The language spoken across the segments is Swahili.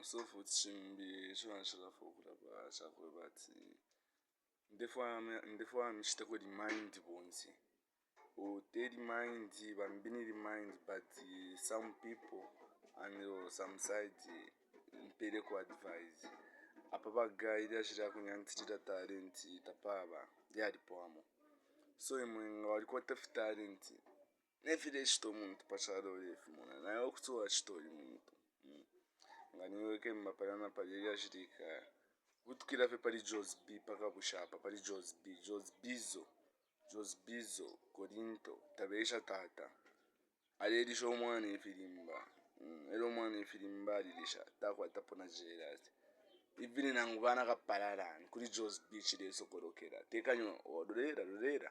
so futhi shimbi shwanshira fokula ba shakwe bati ndefwa mishita ko di mind bonzi o daily mind bambini di mind but some people and some side mpele ko advise apa ba guide ashira kunyantira talent tapaba yadi poamo so imwe walikuwa tafuta talent nefile shito muntu pachalo lefu mona na yokutoa shito muntu nganiweke mapalana paliya shirika utkila fe pali Josby paka bushapa pali Josbizo Korinto tabesha tata alilisha omwana efilimba ero omwana efilimba alilisha takwa tapona jelas ibini nangubana kapalalan kuri Josby chile sokorokera tekanyo odolera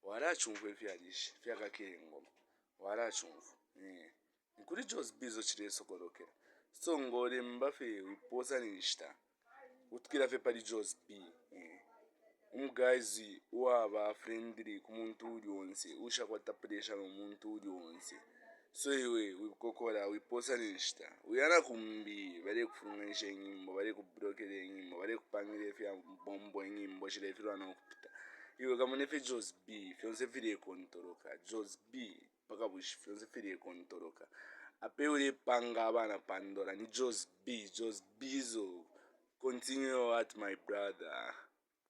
wala chumvu efialisha fyaka kirengoma wala chumvu kuri Josbizo chile sokorokera so ngole mbafe wiposa nishita utkila fe pali Josby umugazi waba friendly kumuntu uli onse usha kwata pressure umuntu uli onse so iwe wikokora wiposa nishita uyana kumbi bale kufunganisha nyimbo bale kublokere nyimbo bale kupangire fya bombo nyimbo chile filwa no kupita iwe kama nefe Josby fyonse fili kontoroka Josby paka bush fyonse fili kontoroka ape ule panga abana Pandora ni Josbyzo continue at my brother.